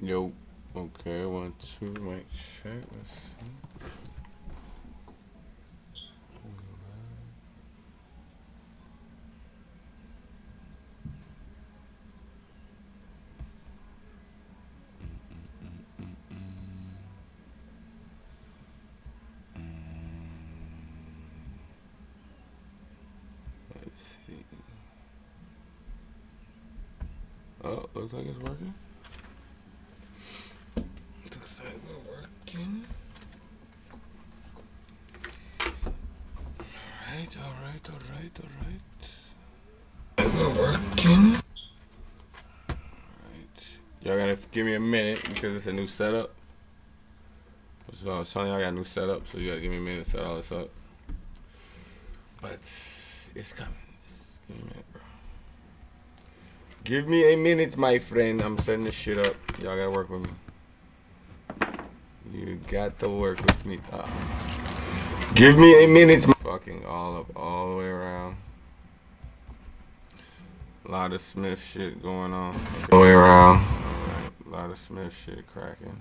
Yo. Okay, 1, 2, mic check. Let's see. Let's see. Oh, looks like it's working. Looks like we're working. Alright. We're working. Alright. Y'all gotta give me a minute because it's a new setup. So I was telling y'all I got a new setup, so you gotta give me a minute to set all this up. But it's coming. Just give me a minute, bro. Give me a minute, my friend. I'm setting this shit up. Y'all gotta work with me. You got to work with me. Give me a minute. Fucking all the way around. A lot of Smith shit going on. All the way around. Alright. A lot of Smith shit cracking.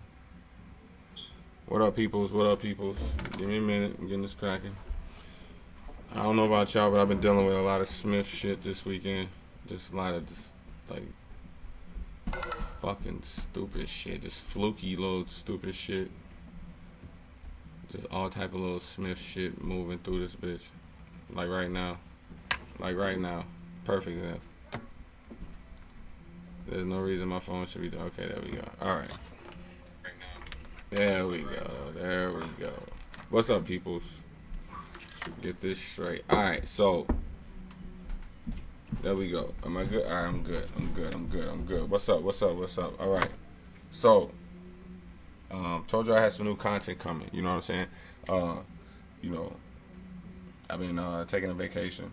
What up, peoples? Give me a minute. I'm getting this cracking. I don't know about y'all, but I've been dealing with a lot of Smith shit this weekend. Just a lot of just like fucking stupid shit. Just fluky little stupid shit. Just all type of little Smith shit moving through this bitch. Like right now. Perfect example. There's no reason my phone should be done. Okay, there we go. Alright. There we go. What's up, peoples? Get this straight. Alright, so there we go. Am I good? Alright, I'm good. What's up? Alright. So told you I had some new content coming. You know what I'm saying? I've been taking a vacation.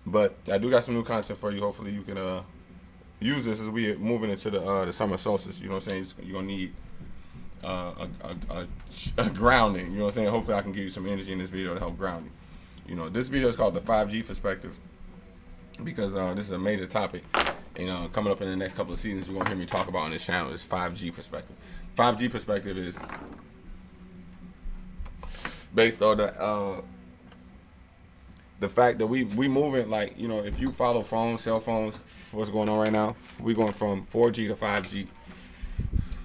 But I do got some new content for you. Hopefully you can use this as we moving into the summer solstice. You know what I'm saying? You're gonna need a grounding. You know what I'm saying? Hopefully I can give you some energy in this video to help ground you. You know, this video is called the 5G perspective because this is a major topic. And coming up in the next couple of seasons, you're gonna hear me talk about on this channel is 5G perspective. 5G perspective is based on the fact that we moving, like, you know, if you follow cell phones, what's going on right now, we going from 4G to 5G.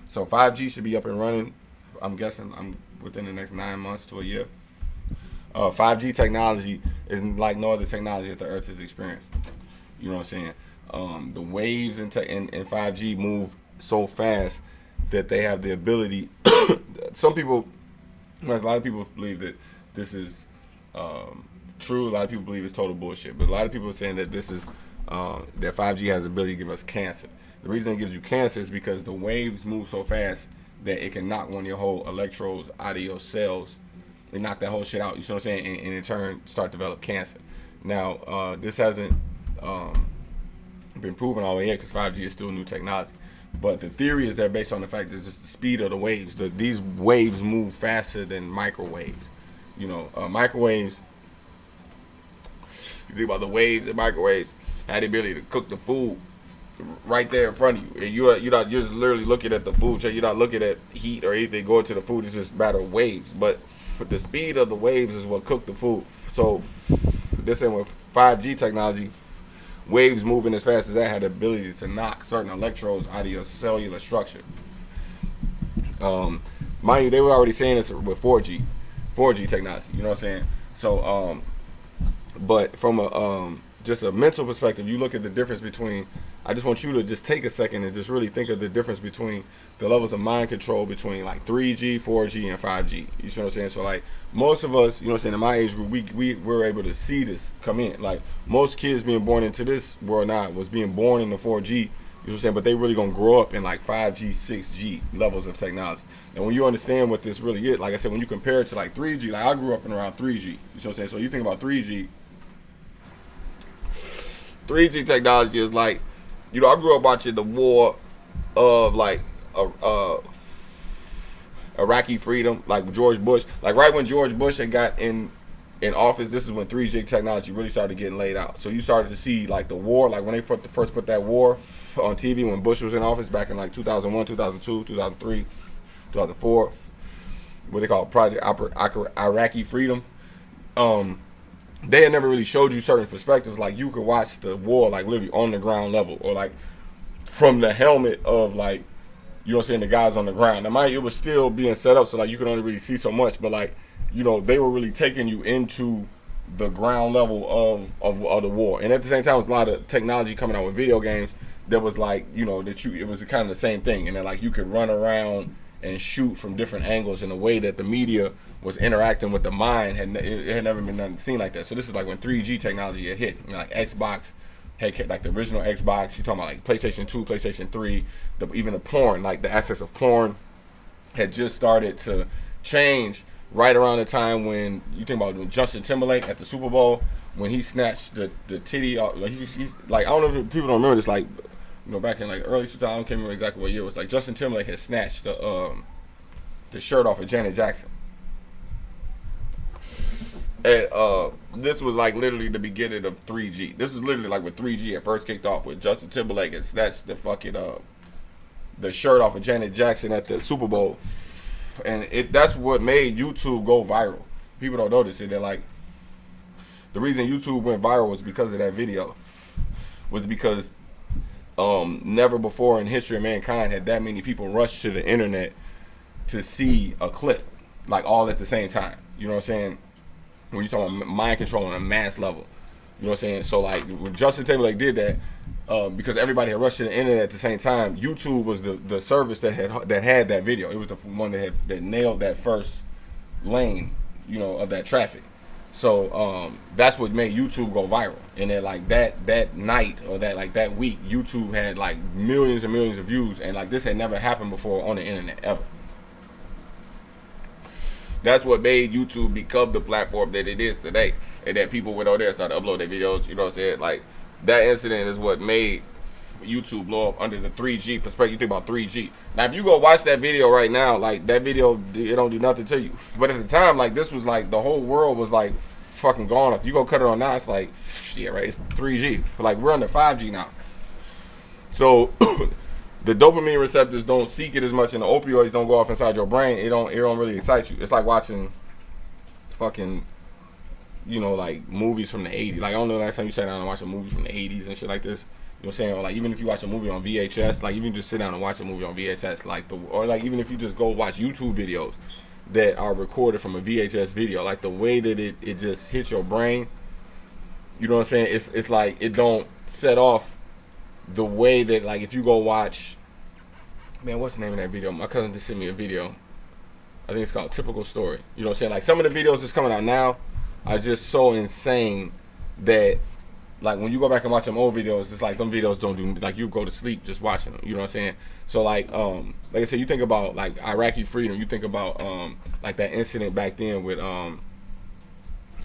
So 5G should be up and running, I'm guessing, within the next 9 months to a year. 5G technology is like no other technology that the Earth has experienced. You know what I'm saying? The waves in 5G move so fast that they have the ability. A lot of people believe that this is true. A lot of people believe it's total bullshit. But a lot of people are saying that this is that 5G has the ability to give us cancer. The reason it gives you cancer is because the waves move so fast that it can knock one of your whole electrodes out of your cells and knock that whole shit out. You see what I'm saying? And in turn start to develop cancer. Now this hasn't been proven all the way yet because 5G is still new technology. But the theory is that based on the fact that just the speed of the waves, these waves move faster than microwaves. You know, microwaves. You think about the waves and microwaves had the ability to cook the food right there in front of you. And you're just literally looking at the food. So you're not looking at heat or anything going to the food. It's just a matter of waves. But the speed of the waves is what cooked the food. So this and with 5G technology, waves moving as fast as that had the ability to knock certain electrodes out of your cellular structure. Mind you, they were already saying this with 4G technology. You know what I'm saying? So, but from a just a mental perspective, you look at the difference between. I just want you to just take a second and just really think of the difference between the levels of mind control between like 3G, 4G, and 5G. You see what I'm saying? So like most of us, you know what I'm saying, in my age group, we were able to see this come in. Like most kids being born into this world now was being born in the 4G. You know what I'm saying? But they really gonna grow up in like 5G, 6G levels of technology. And when you understand what this really is, like I said, when you compare it to like 3G, like I grew up in around 3G. You see what I'm saying? So you think about 3G technology is like, you know, I grew up watching the war of like Iraqi freedom, like George Bush. Like right when George Bush had got in in office, this is when 3G technology really started getting laid out. So you started to see like the war, like when they first put that war on TV when Bush was in office back in like 2001, 2002, 2003, 2004, what they call Project Iraqi Freedom. They had never really showed you certain perspectives. Like you could watch the war like literally on the ground level, or like from the helmet of like, you know what I'm saying, the guys on the ground. Now mind you, it was still being set up so like you could only really see so much, but like, you know, they were really taking you into the ground level of the war. And at the same time, there's a lot of technology coming out with video games that was like, you know, it was kind of the same thing. And then like you could run around and shoot from different angles in a way that the media was interacting with the mind. It had never been done seen like that. So this is like when 3G technology had hit. You know, like Xbox had like the original Xbox. You're talking about like PlayStation 2, PlayStation 3, even the porn, like the access of porn had just started to change right around the time when you think about when Justin Timberlake at the Super Bowl, when he snatched the titty off. Like he's like, I don't know if people don't remember this, like, you know, back in like early 2000s, I can't remember exactly what year it was. Like Justin Timberlake had snatched the shirt off of Janet Jackson. And this was like literally the beginning of 3G. This was literally like when 3G at first kicked off, with Justin Timberlake had snatched the fucking the shirt off of Janet Jackson at the Super Bowl. And that's what made YouTube go viral. People don't notice it. They're like, the reason YouTube went viral was because of that video. Was because never before in history of mankind had that many people rushed to the internet to see a clip, like all at the same time. You know what I'm saying? When you're talking about mind control on a mass level. You know what I'm saying? So like when Justin Timberlake did that, because everybody had rushed to the internet at the same time, YouTube was the service that had that video. It was the one that nailed that first lane, you know, of that traffic. So that's what made YouTube go viral. And then like that night or that week, YouTube had like millions and millions of views, and like this had never happened before on the internet ever. That's what made YouTube become the platform that it is today, and that people went on there and started uploading their videos. You know what I'm saying? Like that incident is what made YouTube blow up under the 3G perspective. You think about 3G. Now, if you go watch that video right now, like that video, it don't do nothing to you. But at the time, like this was like the whole world was like fucking gone. If you go cut it on now, it's like, yeah, right. It's 3G. Like we're under 5G now. So the dopamine receptors don't seek it as much, and the opioids don't go off inside your brain. It don't really excite you. It's like watching fucking, you know, like movies from the 80s. Like I don't know the last time you sat down and watched a movie from the 80s and shit like this. You know what I'm saying? Or like even if you watch a movie on VHS, like even just sit down and watch a movie on VHS, or like even if you just go watch YouTube videos that are recorded from a VHS video, like the way that it just hits your brain, you know what I'm saying? It's like it don't set off the way that, like, if you go watch, man, what's the name of that video? My cousin just sent me a video. I think it's called Typical Story. You know what I'm saying? Like some of the videos that's coming out now are just so insane that, like, when you go back and watch them old videos, it's like them videos don't do, like, you go to sleep just watching them. You know what I'm saying? So like I said, you think about like Iraqi freedom. You think about like that incident back then with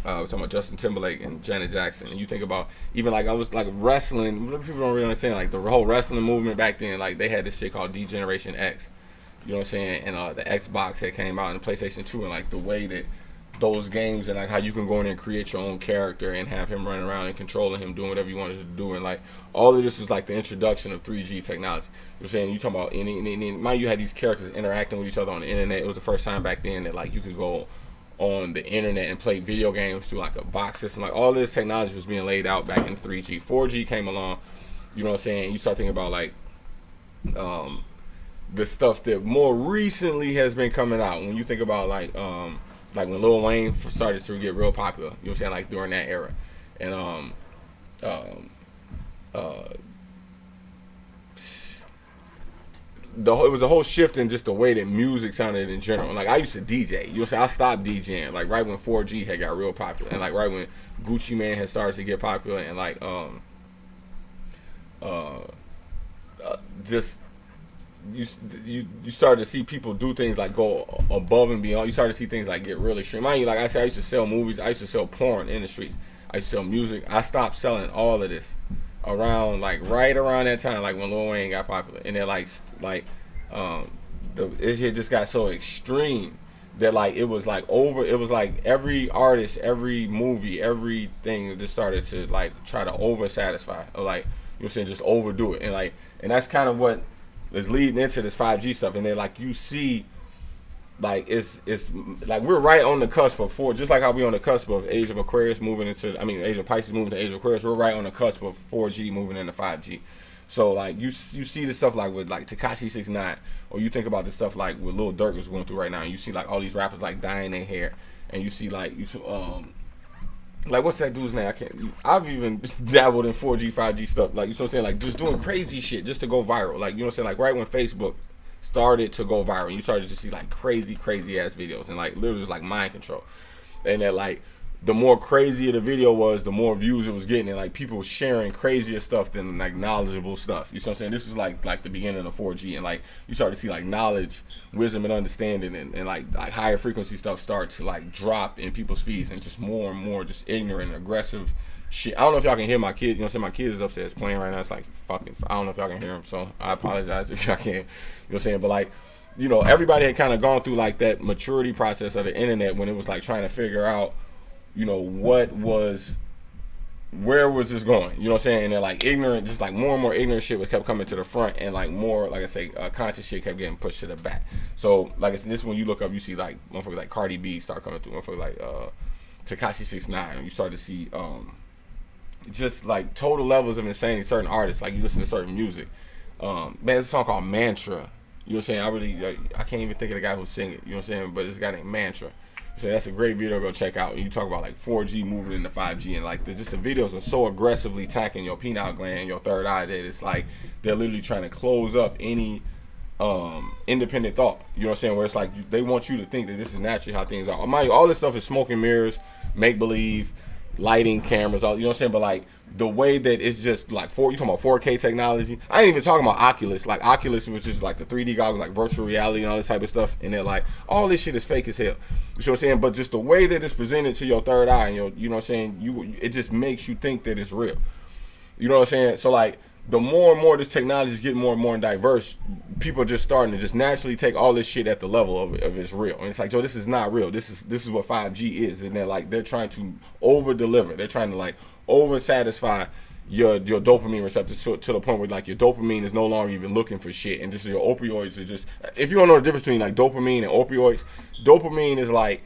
we're talking about Justin Timberlake and Janet Jackson, and you think about even like I was like wrestling. People don't really understand like the whole wrestling movement back then. Like they had this shit called D-Generation X. You know what I'm saying? And the Xbox had came out and the PlayStation 2, and like the way that those games and like how you can go in and create your own character and have him running around and controlling him, doing whatever you wanted to do, and like all of this was like the introduction of 3G technology. You know what I'm saying? You talking about mind you had these characters interacting with each other on the internet. It was the first time back then that like you could go on the internet and play video games through like a box system. Like all this technology was being laid out back in 3G. 4G came along, you know what I'm saying? You start thinking about like the stuff that more recently has been coming out. When you think about like when Lil Wayne started to get real popular, you know what I'm saying, like during that era. And it was a whole shift in just the way that music sounded in general. Like I used to DJ, you know what I'm saying? I stopped DJing like right when 4G had got real popular, and like right when Gucci Mane had started to get popular, and like just you started to see people do things like go above and beyond. You started to see things like get really extreme. Mind you, like I said, I used to sell movies, I used to sell porn in the streets, I used to sell music. I stopped selling all of this around like right around that time, like when Lil Wayne got popular, and then it just got so extreme that like it was like every artist, every movie, everything just started to like try to over satisfy, or like, you know what I'm saying, just overdo it. And that's kind of what is leading into this 5G stuff. And then like you see, like it's like we're right on the cusp of just like how we on the cusp of Age of Aquarius moving into, Age of Pisces moving to Age of Aquarius. We're right on the cusp of 4G moving into 5G. So like you see the stuff like with like Tekashi 6ix9ine, or you think about the stuff like with Lil Durk is going through right now, and you see like all these rappers like dyeing their hair, and you see like like what's that dude's name? I've even dabbled in 4G 5G stuff, like, you know what I'm saying, like just doing crazy shit just to go viral, like, you know what I'm saying, like right when Facebook started to go viral, you started to see like crazy ass videos, and like literally was like mind control, and that like the more crazier the video was, the more views it was getting, and like people sharing crazier stuff than like knowledgeable stuff. You know what I'm saying? This was like the beginning of 4G, and like you start to see like knowledge, wisdom, and understanding, and like higher frequency stuff start to like drop in people's feeds, and just more and more just ignorant, aggressive shit. I don't know if y'all can hear my kids. You know what I'm saying? My kids is upstairs playing right now. It's like fucking. I don't know if y'all can hear them, so I apologize if y'all can. You know what I'm saying? But like, you know, everybody had kind of gone through like that maturity process of the internet when it was like trying to figure out, you know, where was this going? You know what I'm saying? And then like ignorant, just like more and more ignorant shit kept coming to the front, and like more, like I say, conscious shit kept getting pushed to the back. So like I said, this when you look up, you see like motherfuckers like Cardi B start coming through, motherfuckers like Tekashi 6ix9ine. You start to see just like total levels of insanity. Certain artists, like you listen to certain music. Man, there's a song called Mantra. You know what I'm saying? I can't even think of the guy who's singing it. You know what I'm saying? But it's a guy named Mantra. So that's a great video to go check out. And you talk about like 4G moving into 5G, and like the videos are so aggressively attacking your pineal gland, your third eye, that it's like they're literally trying to close up any independent thought. You know what I'm saying? Where it's like they want you to think that this is naturally how things are. Mind you, all this stuff is smoke and mirrors, make believe, lighting, cameras, all, you know what I'm saying? But like the way that it's just like you talking about 4K technology. I ain't even talking about Oculus. Like Oculus was just like the 3D goggles, like virtual reality and all this type of stuff. And they're like, all this shit is fake as hell. You know what I'm saying? But just the way that it's presented to your third eye, and you know what I'm saying, it just makes you think that it's real. You know what I'm saying? So like the more and more this technology is getting more and more diverse, people are just starting to just naturally take all this shit at the level of it's real. And it's like, yo, this is not real. This is what 5G is. And they're trying to over deliver. They're trying to like over satisfy your dopamine receptors to the point where like your dopamine is no longer even looking for shit, and just your opioids are just, if you don't know the difference between like dopamine and opioids, dopamine is like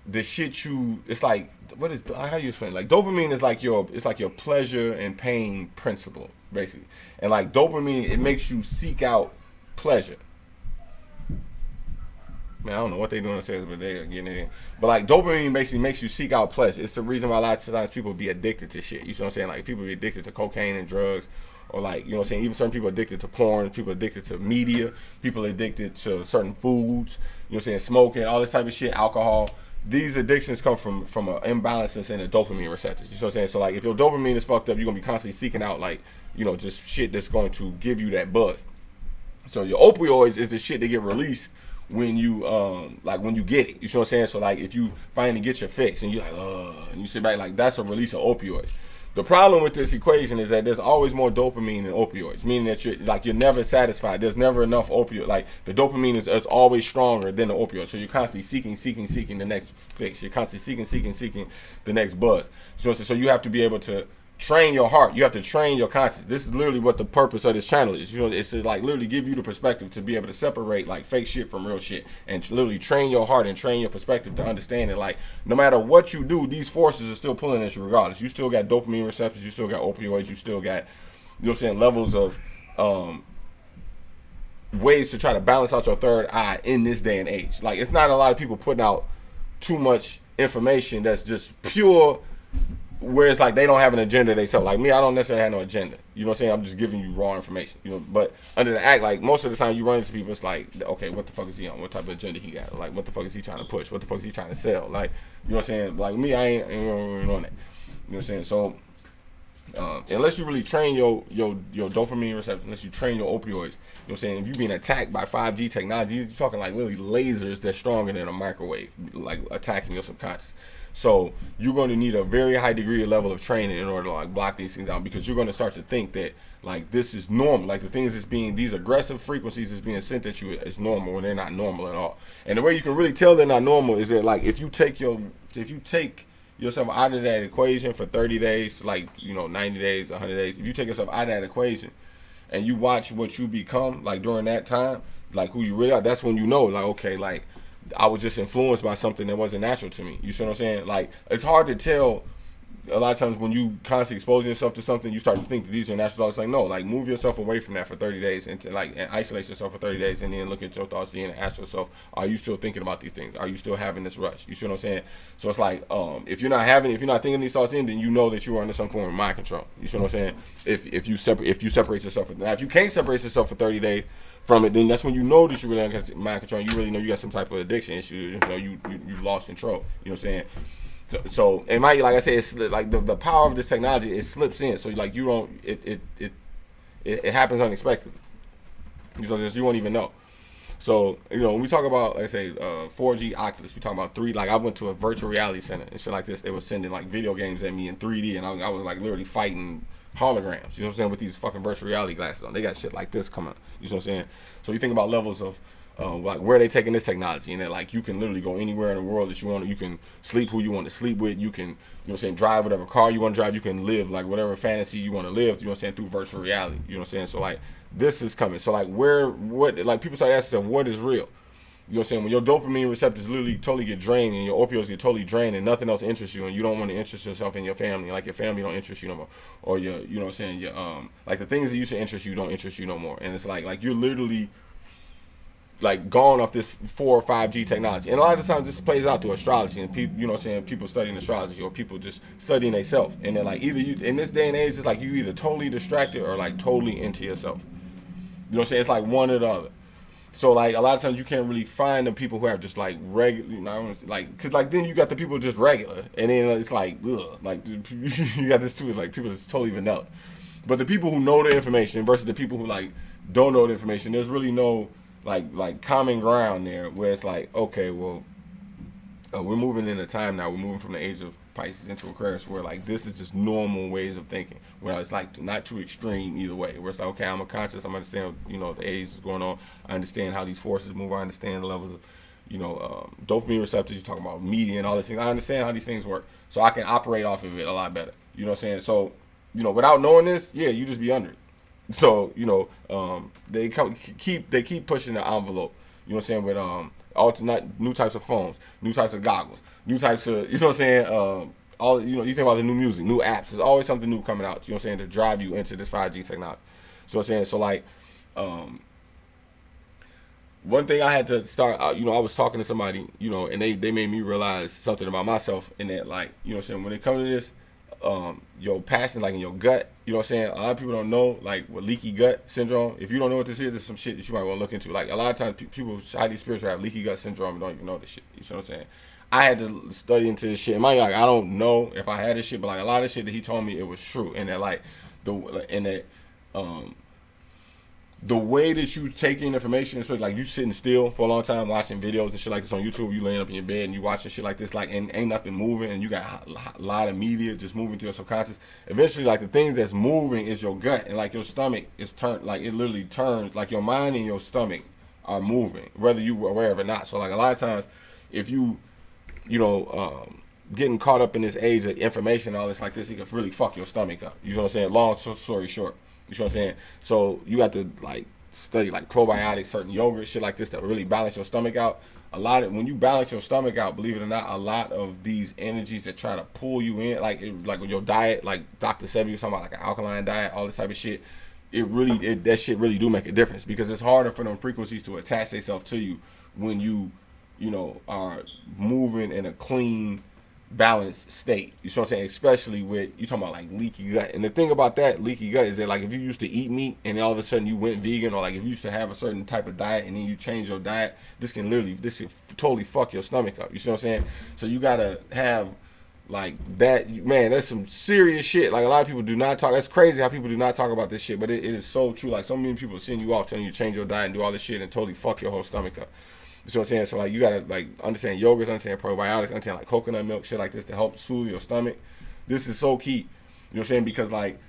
the shit it's like, what is, how do you explain it? Like dopamine is like it's like your pleasure and pain principle basically, and like dopamine, it makes you seek out pleasure. Man, I don't know what they're doing upstairs, but they're getting it in. But like dopamine basically makes you seek out pleasure. It's the reason why a lot of times people be addicted to shit. You know what I'm saying? Like people be addicted to cocaine and drugs, or like, you know what I'm saying, even certain people are addicted to porn, people are addicted to media, people are addicted to certain foods, you know what I'm saying, smoking, all this type of shit, alcohol. These addictions come from an imbalance in the dopamine receptors. You know what I'm saying? So like if your dopamine is fucked up, you're gonna be constantly seeking out like, you know, just shit that's going to give you that buzz. So your opioids is the shit that get released when you when you get it. You see what I'm saying? So like if you finally get your fix and you're like, and you sit back, like that's a release of opioids. The problem with this equation is that there's always more dopamine than opioids, meaning that you're never satisfied. There's never enough opioid. Like the dopamine is always stronger than the opioid. So you're constantly seeking the next fix. You're constantly seeking the next buzz. So you have to be able to train your heart. You have to train your conscience. This is literally what the purpose of this channel is. You know, it's to like literally give you the perspective to be able to separate like fake shit from real shit, and to literally train your heart and train your perspective to understand that like no matter what you do, these forces are still pulling at you regardless. You still got dopamine receptors, you still got opioids, you still got, you know what I'm saying, levels of ways to try to balance out your third eye in this day and age. Like it's not a lot of people putting out too much information that's just pure, where it's like they don't have an agenda themselves. Like me, I don't necessarily have no agenda. You know what I'm saying? I'm just giving you raw information. You know, but under the act, like most of the time you run into people, it's like, okay, what the fuck is he on? What type of agenda he got? Like, what the fuck is he trying to push? What the fuck is he trying to sell? Like, you know what I'm saying? Like me, I ain't on that. You know what I'm saying? So unless you really train your dopamine receptors, unless you train your opioids, you know what I'm saying? If you're being attacked by 5G technology, you're talking like literally lasers that's stronger than a microwave, like attacking your subconscious. So you're going to need a very high degree of level of training in order to like block these things out, because you're going to start to think that like this is normal. Like the things that's being, these aggressive frequencies is being sent at you is normal when they're not normal at all. And the way you can really tell they're not normal is that like if you take yourself out of that equation for 30 days, like 90 days, 100 days, if you take yourself out of that equation and you watch what you become like during that time, like who you really are, that's when you know like, okay, like I was just influenced by something that wasn't natural to me. You see what I'm saying? Like it's hard to tell. A lot of times when you constantly exposing yourself to something, you start to think that these are natural thoughts. Like no, like move yourself away from that for 30 days and isolate yourself for 30 days and then look at your thoughts and ask yourself, are you still thinking about these things? Are you still having this rush? You see what I'm saying? So it's like if you're not thinking these thoughts in, then you know that you are under some form of mind control. You see what I'm saying? If you separate yourself from, now if you can't separate yourself for 30 days from it, then that's when you know that you really under mind control. You really know you got some type of addiction issue. You lost control. You know what I'm saying? So it might, like I said, it's like the power of this technology, it slips in. So like you don't, it happens unexpectedly. You won't even know. So when we talk about, like I say, 4G Oculus, we talk about like I went to a virtual reality center and shit like this. They were sending like video games at me in 3D, and I was like literally fighting holograms. You know what I'm saying? With these fucking virtual reality glasses on, they got shit like this coming. You know what I'm saying? So you think about levels of like where they taking this technology, and that like you can literally go anywhere in the world that you want. You can sleep who you want to sleep with. You can, drive whatever car you want to drive. You can live like whatever fantasy you want to live. You know what I'm saying? Through virtual reality. You know what I'm saying? So like this is coming. So like like people start asking themselves, what is real? You know what I'm saying? When your dopamine receptors literally totally get drained and your opioids get totally drained and nothing else interests you, and you don't want to interest yourself in your family, like your family don't interest you no more, or you know what I'm saying? Your like the things that used to interest you don't interest you no more, and it's like you're literally like gone off this 4 or 5G technology. And a lot of times this plays out through astrology and people, people studying astrology or people just studying themselves. And they're like, either you, in this day and age, it's like you either totally distracted or like totally into yourself. You know what I'm saying? It's like one or the other. So like a lot of times you can't really find the people who have just like regular, like, cause like then you got the people just regular, and then it's like, ugh, like you got this too, like people just totally vanilla. But the people who know the information versus the people who like don't know the information, there's really no like common ground there where it's like, okay, well, we're moving in a time now. We're moving from the age of Pisces into Aquarius, where like this is just normal ways of thinking, where it's like not too extreme either way. Where it's like, okay, I'm a conscious. I'm understand, the age is going on. I understand how these forces move. I understand the levels of, dopamine receptors. You're talking about media and all these things. I understand how these things work, so I can operate off of it a lot better. You know what I'm saying? So, without knowing this, yeah, you just be under it. So they keep pushing the envelope. You know what I'm saying? With alternate new types of phones, new types of goggles, new types of, you know what I'm saying? All you think about the new music, new apps. There's always something new coming out. You know what I'm saying? To drive you into this 5G technology. So I'm saying, so like, one thing I had to start. I was talking to somebody, and they made me realize something about myself, in that like, you know what I'm saying, when it comes to this, your passion, like in your gut, you know what I'm saying? A lot of people don't know like what leaky gut syndrome. If you don't know what this is, there's some shit that you might want to look into. Like a lot of times people highly spiritual have leaky gut syndrome and don't even know this shit. You know what I'm saying? I had to study into this shit. And like I don't know if I had this shit, but like a lot of shit that he told me, it was true. And that like the way that you take in information, especially like you sitting still for a long time watching videos and shit like this on YouTube, you laying up in your bed and you watching shit like this, like, and ain't nothing moving, and you got a lot of media just moving to your subconscious. Eventually, like the things that's moving is your gut, and like your stomach is turned, like it literally turns, like your mind and your stomach are moving, whether you were aware of it or not. So like a lot of times, if you, getting caught up in this age of information and all this like this, it could really fuck your stomach up. You know what I'm saying? Long story short. You know what I'm saying? So you have to like study like probiotics, certain yogurt, shit like this to really balance your stomach out. When you balance your stomach out, believe it or not, a lot of these energies that try to pull you in, like with your diet, like Dr. Sebi was talking about, like an alkaline diet, all this type of shit. That shit really do make a difference, because it's harder for them frequencies to attach themselves to you when you are moving in a clean, balanced state. You know what I'm saying? Especially with, you talking about like leaky gut. And the thing about that leaky gut is that like if you used to eat meat and all of a sudden you went vegan, or like if you used to have a certain type of diet and then you change your diet, this can totally fuck your stomach up. You see what I'm saying? So you gotta have like that, man, that's some serious shit. Like a lot of people do not talk. That's crazy how people do not talk about this shit, but it is so true. Like so many people send you off telling you to change your diet and do all this shit and totally fuck your whole stomach up. You know what I'm saying? So like you gotta like understand yogurts, understand probiotics, understand like coconut milk, shit like this to help soothe your stomach. This is so key. You know what I'm saying? Because like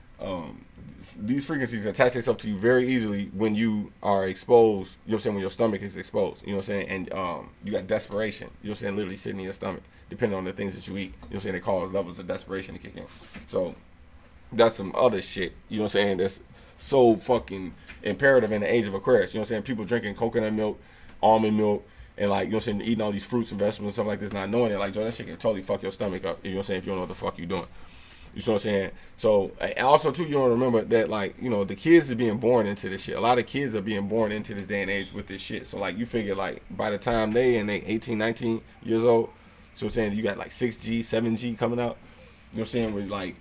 these frequencies attach themselves to you very easily when you are exposed. You know what I'm saying? When your stomach is exposed. You know what I'm saying? And you got desperation. You know what I'm saying? Literally sitting in your stomach, depending on the things that you eat. You know what I'm saying? They cause levels of desperation to kick in. So that's some other shit. You know what I'm saying? That's so fucking imperative in the age of Aquarius. You know what I'm saying? People drinking coconut milk, almond milk, and like, you know what I'm saying, eating all these fruits and vegetables and stuff like this, not knowing it. Like, Joe, that shit can totally fuck your stomach up. You know what I'm saying? If you don't know what the fuck you're doing. You know what I'm saying? So, and also, too, you don't remember that, like, you know, the kids are being born into this shit. A lot of kids are being born into this day and age with this shit. So, like, you figure, like, by the time they 18, 19 years old, so I'm saying you got, like, 6G, 7G coming out. You know what I'm saying? With, like,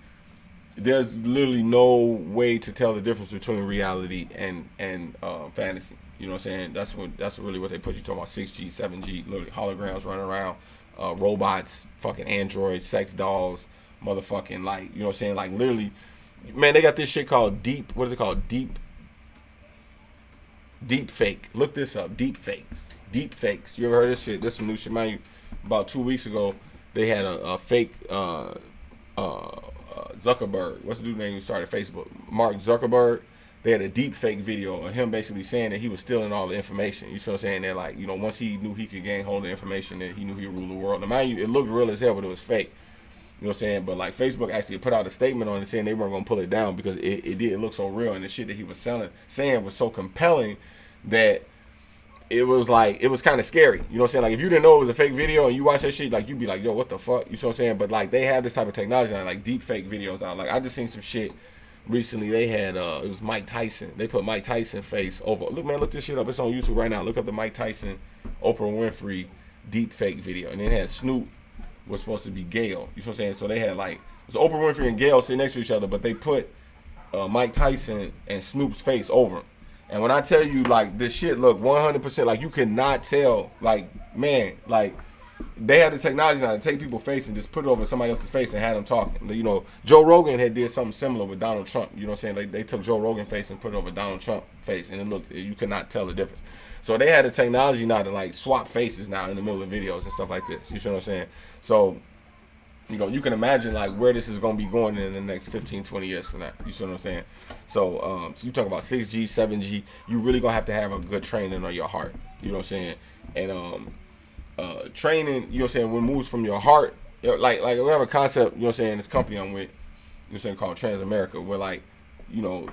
there's literally no way to tell the difference between reality and fantasy. You know what I'm saying? That's really what they put you talking about. 6G, 7G, literally holograms running around, robots, fucking androids, sex dolls, motherfucking like, you know what I'm saying? Like literally, man, they got this shit called what is it called? Deep fake. Look this up. Deep fakes. You ever heard of this shit? This is some new shit, man. About 2 weeks ago, they had a fake Zuckerberg. What's the dude's name who started Facebook? Mark Zuckerberg. They had a deep fake video of him basically saying that he was stealing all the information. You see what I'm saying? That like, you know, once he knew he could gain hold of the information, that he knew he would rule the world. Now, mind you, it looked real as hell, but it was fake. You know what I'm saying? But like Facebook actually put out a statement on it saying they weren't gonna pull it down because it did look so real, and the shit that he was saying was so compelling that it was like, it was kind of scary. You know what I'm saying? Like if you didn't know it was a fake video and you watch that shit, like you'd be like, yo, what the fuck? You know what I'm saying? But like they have this type of technology now, like deep fake videos out. Like I just seen some shit recently. They had it was Mike Tyson. They put Mike Tyson face over. Look, man, look this shit up. It's on YouTube right now. Look up the Mike Tyson, Oprah Winfrey deep fake video, and then it had Snoop was supposed to be Gail. You know what I'm saying? So they had like, it was Oprah Winfrey and Gail sitting next to each other, but they put Mike Tyson and Snoop's face over him. And when I tell you, like, this shit look 100%, like, you cannot tell, like, man, like, they had the technology now to take people's face and just put it over somebody else's face and have them talking. You know, Joe Rogan had did something similar with Donald Trump. You know what I'm saying? Like, they took Joe Rogan's face and put it over Donald Trump's face, and it looked, you could not tell the difference. So they had the technology now to, like, swap faces now in the middle of videos and stuff like this. You see what I'm saying? So, you know, you can imagine like where this is going to be going in the next 15, 20 years from now. You see what I'm saying? So, so you talk about 6G, 7G, you really going to have a good training on your heart. You know what I'm saying? And training, you know what I'm saying, when it moves from your heart, like we have a concept, you know what I'm saying, this company I'm with, you know what I'm saying, called Transamerica, where like, you know,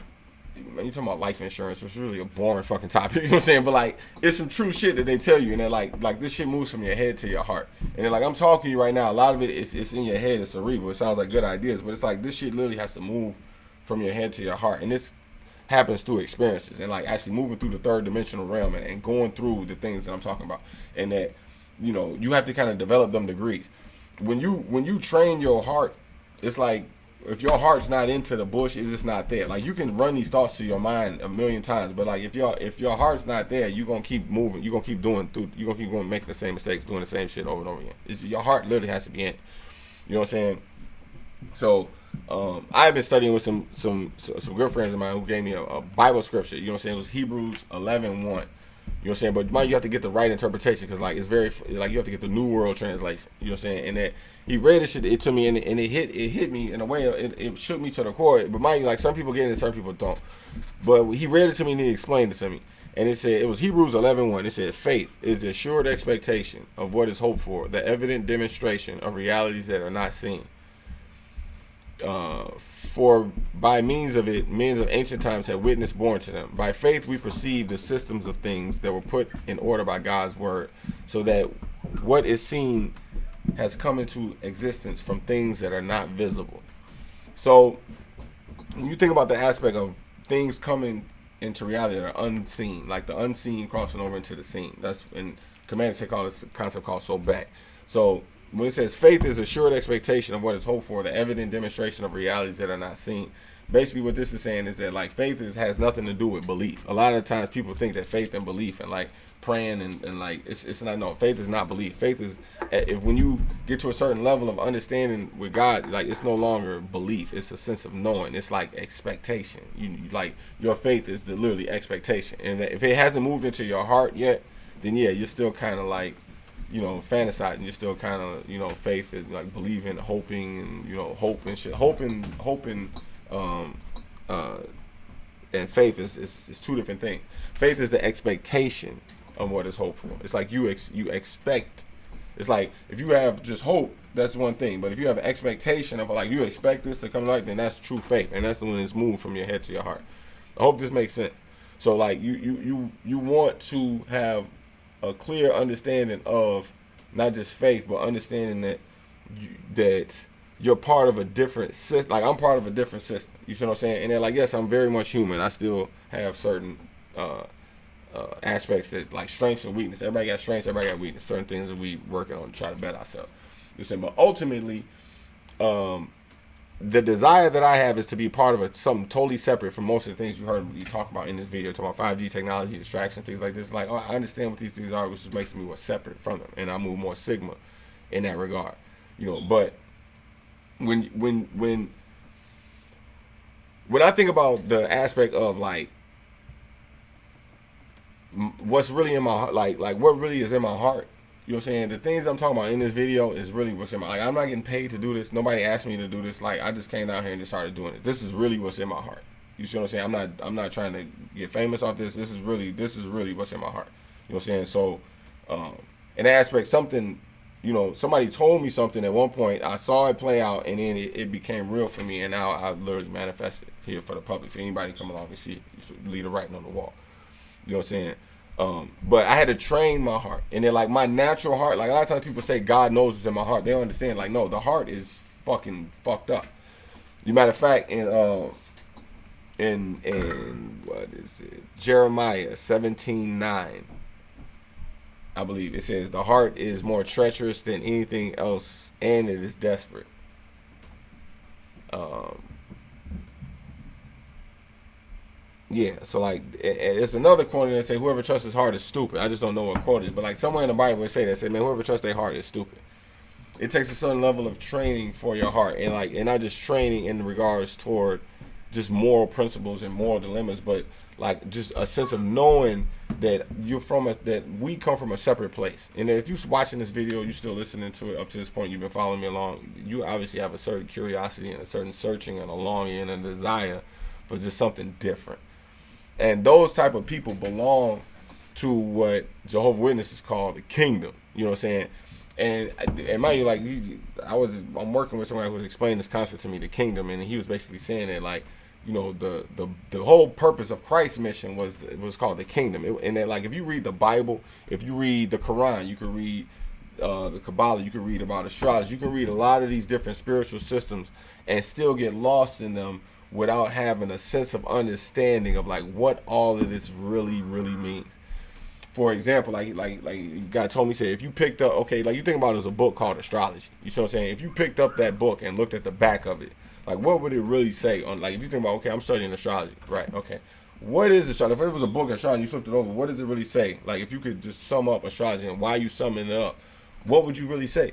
man, you talking about life insurance, which is really a boring fucking topic, you know what I'm saying? But like, it's some true shit that they tell you, and they're like this shit moves from your head to your heart. And then like, I'm talking to you right now, a lot of it it's in your head, it's cerebral. It sounds like good ideas, but it's like this shit literally has to move from your head to your heart. And this happens through experiences and like actually moving through the third dimensional realm and going through the things that I'm talking about. And that, you know, you have to kind of develop them degrees. When you train your heart, it's like, if your heart's not into the bush, it's just not there. Like you can run these thoughts to your mind a million times, but like if your heart's not there, you're gonna keep moving. You're gonna keep going, making the same mistakes, doing the same shit over and over again. Your heart literally has to be in it. You know what I'm saying? So I've been studying with some good friends of mine who gave me a Bible scripture. You know what I'm saying? It was Hebrews 11:1. You know what I'm saying? But mind you have to get the right interpretation because like it's very like you have to get the New World Translation. You know what I'm saying? And that he read this shit to me and it hit me in a way, it shook me to the core. But mind you, like some people get it and some people don't. But he read it to me and he explained it to me. And it said, it was Hebrews 11:1. It said, faith is the assured expectation of what is hoped for, the evident demonstration of realities that are not seen. For by means of it, men of ancient times have witness borne to them. By faith we perceive the systems of things that were put in order by God's word, so that what is seen has come into existence from things that are not visible. So when you think about the aspect of things coming into reality that are unseen, like the unseen crossing over into the seen, that's in Commanders they call this concept called sobek. So when it says faith is assured expectation of what is hoped for, the evident demonstration of realities that are not seen. Basically what this is saying is that like faith has nothing to do with belief. A lot of times people think that faith and belief and like praying and like it's not. No, faith is not belief. Faith is, if when you get to a certain level of understanding with God, like it's no longer belief, it's a sense of knowing. It's like expectation. You like your faith is literally expectation, and if it hasn't moved into your heart yet, then yeah, you're still kind of like, fantasizing. You're still kind of, faith is like believing, hoping, and hope and shit. Hoping, uh, and faith is two different things. Faith is the expectation of what is hoped for. It's like you expect. It's like if you have just hope, that's one thing. But if you have an expectation of like you expect this to come right, then that's true faith, and that's when it's moved from your head to your heart. I hope this makes sense. So like you want to have a clear understanding of not just faith, but understanding that you're part of a different system. Like I'm part of a different system. You see what I'm saying? And they're like, yes, I'm very much human. I still have certain aspects that like strengths and weakness. Everybody got strengths. Everybody got weakness. Certain things that we working on to try to better ourselves. You see, but ultimately, the desire that I have is to be part of something totally separate from most of the things you heard me talk about in this video, talking about 5G technology, distraction, things like this. Like, I understand what these things are, which just makes me more separate from them, and I move more Sigma in that regard. But when I think about the aspect of like what's really in my heart, like what really is in my heart. You know what I'm saying? The things I'm talking about in this video is really what's in my, like, I'm not getting paid to do this. Nobody asked me to do this. Like, I just came down here and just started doing it. This is really what's in my heart. You see what I'm saying? I'm not trying to get famous off this. This is really what's in my heart. You know what I'm saying? So, in that aspect, something, somebody told me something at one point. I saw it play out, and then it became real for me, and now I literally manifested it here for the public. For anybody to come along and see it, you should leave a writing on the wall. You know what I'm saying? But I had to train my heart, and then like my natural heart, like a lot of times people say God knows what's in my heart. They don't understand, like, no, the heart is fucking fucked up. As a matter of fact, in what is it, Jeremiah 17:9, I believe it says the heart is more treacherous than anything else, and it is desperate. Yeah, so like it's another quote that say whoever trusts his heart is stupid. I just don't know what quote it is, but like somewhere in the Bible it say that, say, man, whoever trusts their heart is stupid. It takes a certain level of training for your heart, and not just training in regards toward just moral principles and moral dilemmas, but like just a sense of knowing that that we come from a separate place. And if you're watching this video, you're still listening to it up to this point, you've been following me along, you obviously have a certain curiosity and a certain searching and a longing and a desire for just something different. And those type of people belong to what Jehovah's Witnesses call the kingdom. You know what I'm saying? And mind you, like I'm working with somebody who was explaining this concept to me, the kingdom, and he was basically saying that like, the whole purpose of Christ's mission was called the kingdom. And that like if you read the Bible, if you read the Quran, you can read the Kabbalah, you can read about astrology, you can read a lot of these different spiritual systems and still get lost in them without having a sense of understanding of like what all of this really means. For example, like God told me, say, if you picked up, okay, like you think about it as a book called astrology. You see what I'm saying? If you picked up that book and looked at the back of it, like what would it really say on, like if you think about, okay, I'm studying astrology, right? Okay, what is astrology? If it was a book of astrology, you flipped it over, what does it really say? Like if you could just sum up astrology and why you summing it up, what would you really say?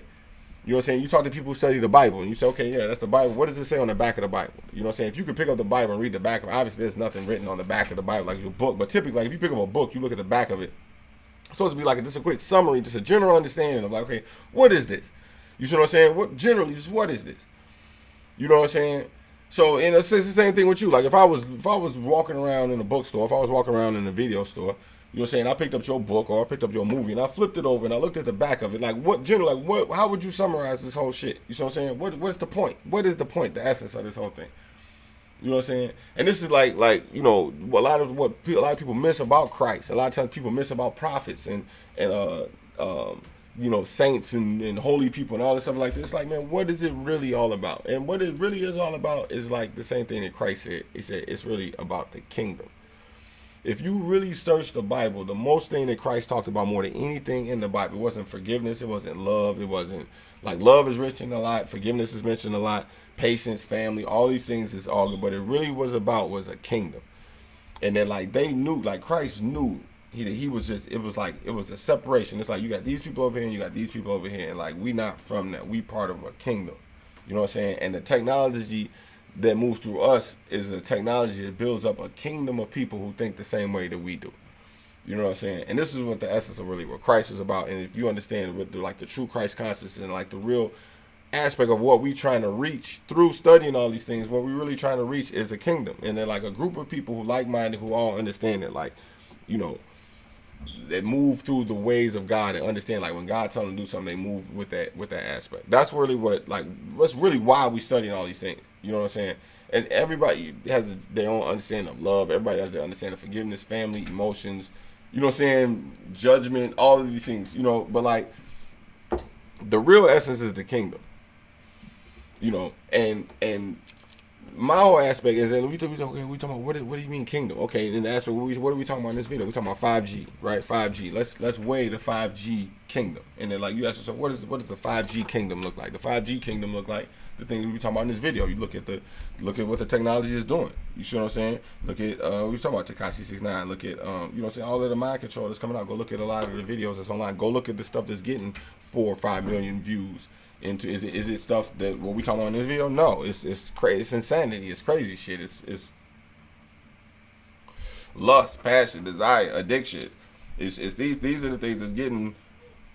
You know what I'm saying? You talk to people who study the Bible, and you say, okay, yeah, that's the Bible. What does it say on the back of the Bible? You know what I'm saying? If you could pick up the Bible and read the back of it, obviously there's nothing written on the back of the Bible like your book. But typically, like if you pick up a book, you look at the back of it. It's supposed to be like just a quick summary, just a general understanding of like, okay, what is this? You see what I'm saying? What is this? You know what I'm saying? So, and it's the same thing with you. Like if I was walking around in a bookstore, if I was walking around in a video store, you know what I'm saying? I picked up your book or I picked up your movie and I flipped it over and I looked at the back of it. Like how would you summarize this whole shit? You see what I'm saying? What's the point? What is the point, the essence of this whole thing? You know what I'm saying? And this is like a lot of people miss about Christ. A lot of times people miss about prophets and saints and holy people and all this stuff like this. It's like, man, what is it really all about? And what it really is all about is like the same thing that Christ said. He said it's really about the kingdom. If you really search the Bible, the most thing that Christ talked about more than anything in the Bible, it wasn't forgiveness, it wasn't love, it wasn't like love is mentioned a lot, forgiveness is mentioned a lot, patience, family, all these things is all good, but it really was a kingdom. And then like they knew, like Christ knew he was just, it was a separation. It's like you got these people over here and you got these people over here, and like we not from that, we part of a kingdom. You know what I'm saying? And the technology that moves through us is a technology that builds up a kingdom of people who think the same way that we do. You know what I'm saying? And this is what the essence of really what Christ is about. And if you understand what the true Christ consciousness and like the real aspect of what we trying to reach through studying all these things, what we really trying to reach is a kingdom. And they're like a group of people who like-minded, who all understand it. Like, you know, they move through the ways of God and understand, like, when God tells them to do something, they move with that aspect. That's really that's really why we studying all these things. You know what I'm saying? And everybody has their own understanding of love. Everybody has their understanding of forgiveness, family, emotions. You know what I'm saying? Judgment, all of these things. You know, but like the real essence is the kingdom. You know, and my whole aspect is that we talking about what do you mean kingdom? Okay, and the aspect what are we talking about in this video? We talking about 5G, right? 5G. Let's weigh the 5G kingdom. And then like you ask yourself, what does the 5G kingdom look like? The 5G kingdom look like the things we talking about in this video. You look at what the technology is doing. You see what I'm saying? Look at we was talking about Tekashi 69. Look at you know what I'm saying, all of the mind control that's coming out. Go look at a lot of the videos that's online. Go look at the stuff that's getting 4 or 5 million views. Into is it stuff that what we talking about in this video? No, it's crazy. It's insanity. It's crazy shit. It's lust, passion, desire, addiction. It's these are the things that's getting,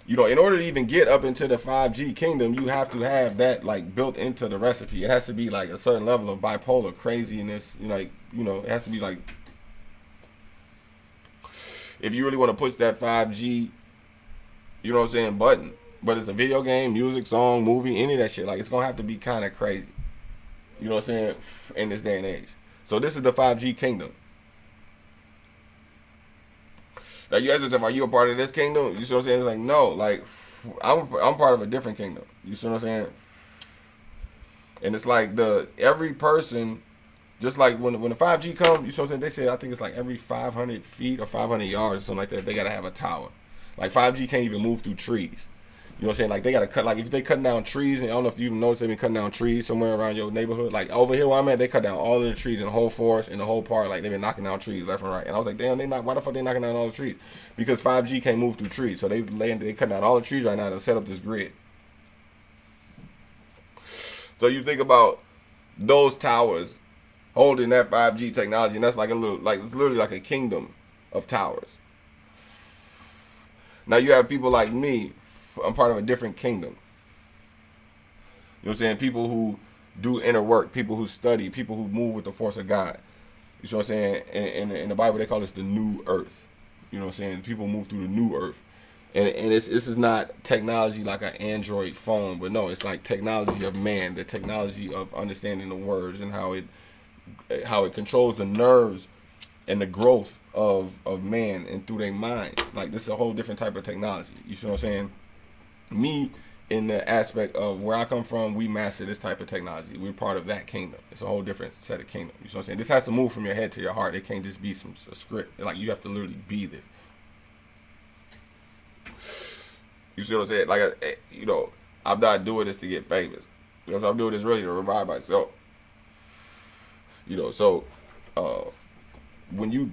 you know, in order to even get up into the 5G kingdom, you have to have that like built into the recipe. It has to be like a certain level of bipolar craziness. Like, you know, it has to be like, if you really want to push that 5G, you know what I'm saying, button. But it's a video game, music, song, movie, any of that shit. Like, it's going to have to be kind of crazy. You know what I'm saying? In this day and age. So this is the 5G kingdom. Now, you ask yourself, are you a part of this kingdom? You see what I'm saying? It's like, no. Like, I'm part of a different kingdom. You see what I'm saying? And it's like every person, just like when the 5G comes, you see what I'm saying? They say, I think it's like every 500 feet or 500 yards or something like that, they got to have a tower. Like, 5G can't even move through trees. You know what I'm saying? Like, they got to cut, like, if they cutting down trees, and I don't know if you even noticed they've been cutting down trees somewhere around your neighborhood. Like, over here where I'm at, they cut down all of the trees in the whole forest, in the whole park. Like, they've been knocking down trees left and right. And I was like, damn, why the fuck they knocking down all the trees? Because 5G can't move through trees. So they cutting down all the trees right now to set up this grid. So you think about those towers holding that 5G technology, and that's like it's literally like a kingdom of towers. Now you have people like me. I'm part of a different kingdom. You know what I'm saying? People who do inner work, people who study, people who move with the force of God. You know what I'm saying? In the Bible, they call this the new earth. You know what I'm saying? People move through the new earth. And this is not technology like an Android phone, but no, it's like technology of man, the technology of understanding the words and how it controls the nerves and the growth of man and through their mind. Like, this is a whole different type of technology. You see what I'm saying? Me, in the aspect of where I come from, we master this type of technology. We're part of that kingdom. It's a whole different set of kingdom. You see what I'm saying? This has to move from your head to your heart. It can't just be a script. Like, you have to literally be this. You see what I'm saying? Like, you know, I'm not doing this to get famous. You know, so I'm doing this really to revive myself. You know, so when you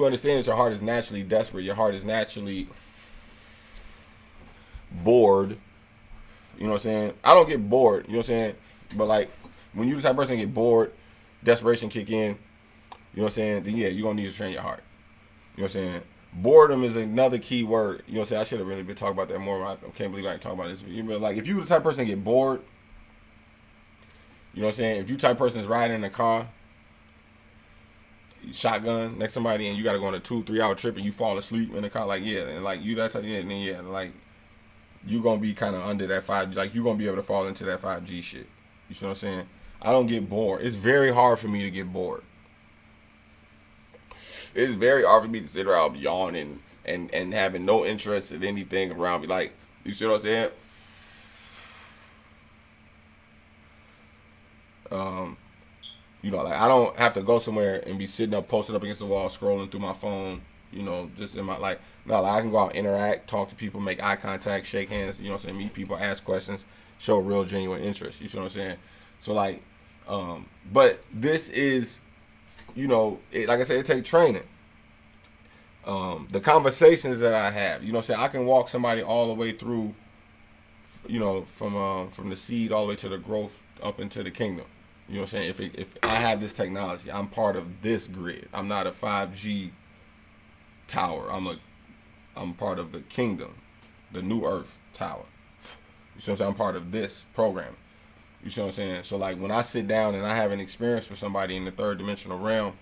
understand that your heart is naturally desperate, your heart is naturally bored. You know what I'm saying? I don't get bored. You know what I'm saying? But like, when you the type of person get bored, desperation kick in. You know what I'm saying? Then yeah, you're gonna need to train your heart. You know what I'm saying? Boredom is another key word. You know what I'm saying? I should have really been talking about that more. I can't believe I ain't talking about this. But like, if you the type of person get bored, you know what I'm saying? If you type of person is riding in a car, shotgun next to somebody, and you gotta go on a 2-3 hour trip, and you fall asleep in the car, like, yeah, and like you that type, yeah, and then yeah, like, you're going to be kind of under that 5G. Like, you're going to be able to fall into that 5G shit. You see what I'm saying? I don't get bored. It's very hard for me to get bored. It's very hard for me to sit around yawning and having no interest in anything around me. Like, you see what I'm saying? You know, like, I don't have to go somewhere and be sitting up, posted up against the wall, scrolling through my phone, you know, just in my, like, no, like, I can go out, interact, talk to people, make eye contact, shake hands, you know what I'm saying, meet people, ask questions, show real genuine interest, you see what I'm saying? So, like, but this is, you know, like I said, it takes training. The conversations that I have, you know what I'm saying, I can walk somebody all the way through, you know, from the seed all the way to the growth up into the kingdom. You know what I'm saying? If I have this technology, I'm part of this grid. I'm not a 5G tower. I'm part of the kingdom, the new earth tower. You see what I'm saying? I'm part of this program. You see what I'm saying? So like when I sit down and I have an experience with somebody in the third dimensional realm,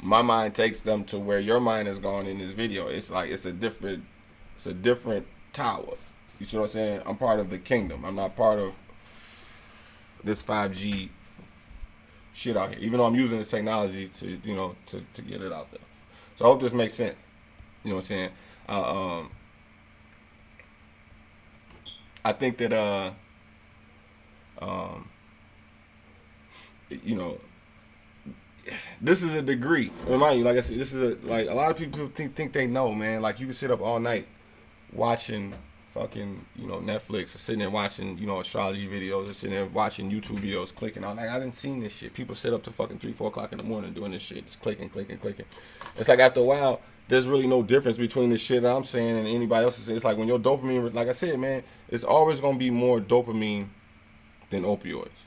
my mind takes them to where your mind has gone in this video. It's like it's a different tower. You see what I'm saying? I'm part of the kingdom. I'm not part of this 5G shit out here. Even though I'm using this technology to, you know, to get it out there. So I hope this makes sense. You know what I'm saying? I think that you know, this is a degree. Remind you, like I said, this is like a lot of people think they know, man. Like you can sit up all night watching fucking, you know, Netflix, or sitting there watching, you know, astrology videos, or sitting there watching YouTube videos, clicking on. Like I didn't see this shit. People sit up to fucking 3-4 o'clock in the morning doing this shit, just clicking. It's like after a while, there's really no difference between the shit that I'm saying and anybody else is saying. It's like when your dopamine, like I said, man, it's always gonna be more dopamine than opioids.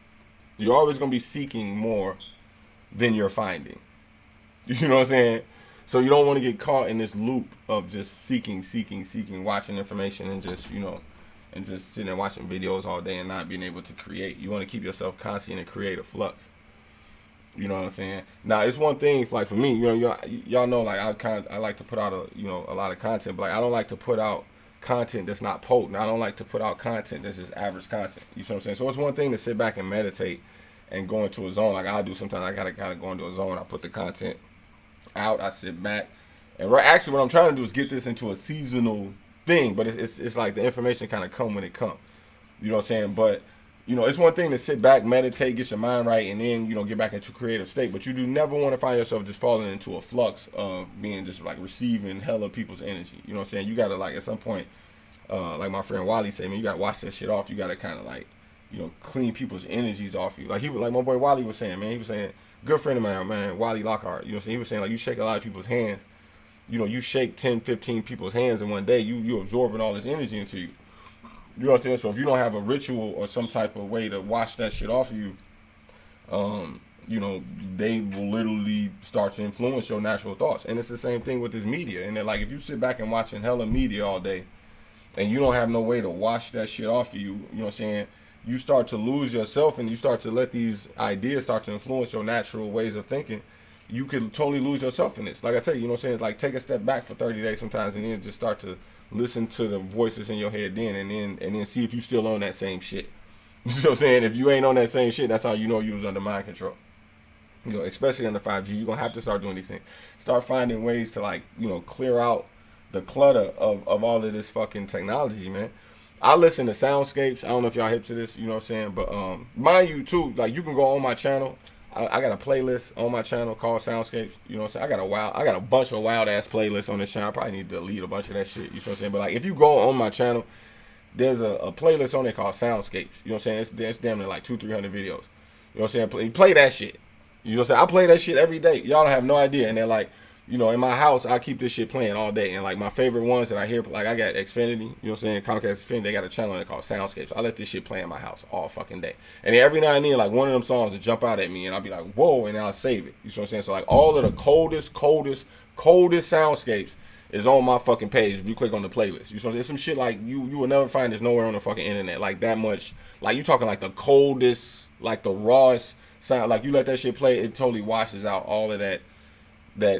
You're always gonna be seeking more than you're finding. You know what I'm saying? So you don't want to get caught in this loop of just seeking, watching information and just, you know, and just sitting there watching videos all day and not being able to create. You want to keep yourself constant and create a flux. You know what I'm saying? Now it's one thing, like for me, you know, y'all know, like I like to put out a lot of content, but like I don't like to put out content that's not potent. I don't like to put out content that's just average content. You know what I'm saying? So it's one thing to sit back and meditate and go into a zone, like I do sometimes. I gotta go into a zone. I put the content out. I sit back, and actually what I'm trying to do is get this into a seasonal thing. But it's like the information kind of come when it comes. You know what I'm saying? But you know, it's one thing to sit back, meditate, get your mind right, and then, you know, get back into creative state. But you do never want to find yourself just falling into a flux of being just like receiving hella people's energy. You know what I'm saying? You gotta, like, at some point, like my friend Wally said, man, you gotta wash that shit off. You gotta kind of like, you know, clean people's energies off you. Like like my boy Wally was saying, man, he was saying, good friend of mine, man, Wally Lockhart. You know what I'm saying? He was saying, like, you shake a lot of people's hands. You know, you shake 10, 15 people's hands in one day, you absorbing all this energy into you. You know what I'm saying? So if you don't have a ritual or some type of way to wash that shit off of you, you know, they will literally start to influence your natural thoughts. And it's the same thing with this media. And then, like, if you sit back and watching hella media all day and you don't have no way to wash that shit off of you, you know what I'm saying? You start to lose yourself and you start to let these ideas start to influence your natural ways of thinking. You can totally lose yourself in this. Like I said, you know what I'm saying? Like, take a step back for 30 days sometimes and then just start to listen to the voices in your head then and then see if you still on that same shit. You know what I'm saying? If you ain't on that same shit, that's how you know you was under mind control. You know, especially under 5G, you're gonna have to start doing these things. Start finding ways to, like, you know, clear out the clutter of all of this fucking technology, man. I listen to soundscapes. I don't know if y'all hip to this, you know what I'm saying? But mind you too, like, you can go on my channel. I got a playlist on my channel called Soundscapes. You know what I'm saying? I got a bunch of wild ass playlists on this channel. I probably need to delete a bunch of that shit. You know what I'm saying? But like, if you go on my channel, there's a playlist on there called Soundscapes. You know what I'm saying? It's damn near like 200-300 videos. You know what I'm saying? Play that shit. You know what I'm saying? I play that shit every day. Y'all have no idea. And they're like, you know, in my house, I keep this shit playing all day. And like my favorite ones that I hear, like I got Xfinity, you know what I'm saying? Comcast Xfinity, they got a channel called Soundscapes. I let this shit play in my house all fucking day. And then every now and then, like one of them songs will jump out at me and I'll be like, whoa, and I'll save it. You know what I'm saying? So like all of the coldest soundscapes is on my fucking page if you click on the playlist. You know what I'm saying? There's some shit like you will never find this nowhere on the fucking internet. Like that much, like you talking like the coldest, like the rawest sound. Like you let that shit play, it totally washes out all of that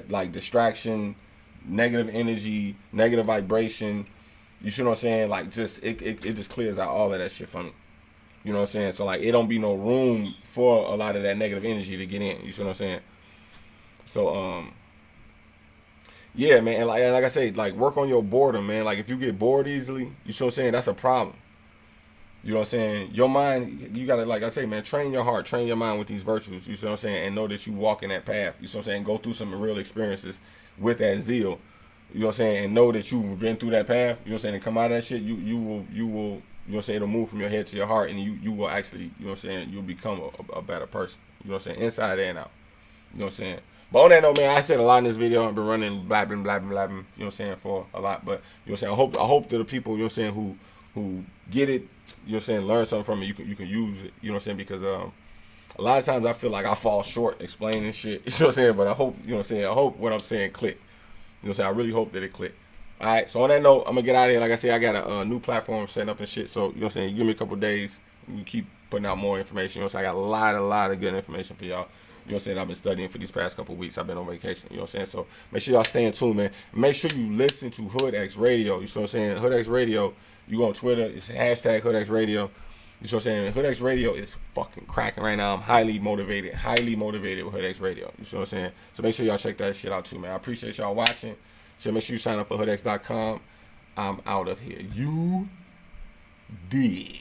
like distraction, negative energy, negative vibration. You see what I'm saying? Like just it just clears out all of that shit from me. You know what I'm saying? So like it don't be no room for a lot of that negative energy to get in. You see what I'm saying? So yeah, man, and like I say, like work on your boredom, man. Like if you get bored easily, you see what I'm saying? That's a problem. You know what I'm saying? Your mind, you gotta, like I say, man, train your heart, train your mind with these virtues, you see what I'm saying? And know that you walk in that path, you see what I'm saying? Go through some real experiences with that zeal, you know what I'm saying? And know that you've been through that path, you know what I'm saying? And come out of that shit, you will, you know what I'm saying? It'll move from your head to your heart, and you will actually, you know what I'm saying? You'll become a better person, you know what I'm saying? Inside and out, you know what I'm saying? But on that note, man, I said a lot in this video. I've been running, blabbing, you know what I'm saying, for a lot. But, you know what I'm saying, I hope that the people, you know what I'm saying, who get it, you know what I'm saying, learn something from it, you can use it, you know what I'm saying, because a lot of times I feel like I fall short explaining shit. You know what I'm saying? But I hope, you know what I'm saying, I hope what I'm saying click. You know what I'm saying? I really hope that it click. All right, so on that note, I'm going to get out of here. Like I said, I got a new platform setting up and shit. So, you know what I'm saying, give me a couple days. We keep putting out more information. You know what I'm saying? I got a lot of good information for y'all. You know what I'm saying? I've been studying for these past couple of weeks. I've been on vacation. You know what I'm saying? So make sure y'all stay in tune, man. Make sure you listen to Hood X Radio. You know what I'm saying? Hood X Radio. You go on Twitter. It's hashtag Hood X Radio. You know what I'm saying? Hood X Radio is fucking cracking right now. I'm highly motivated with Hood X Radio. You know what I'm saying? So make sure y'all check that shit out too, man. I appreciate y'all watching. So make sure you sign up for hoodx.com. I'm out of here. You did.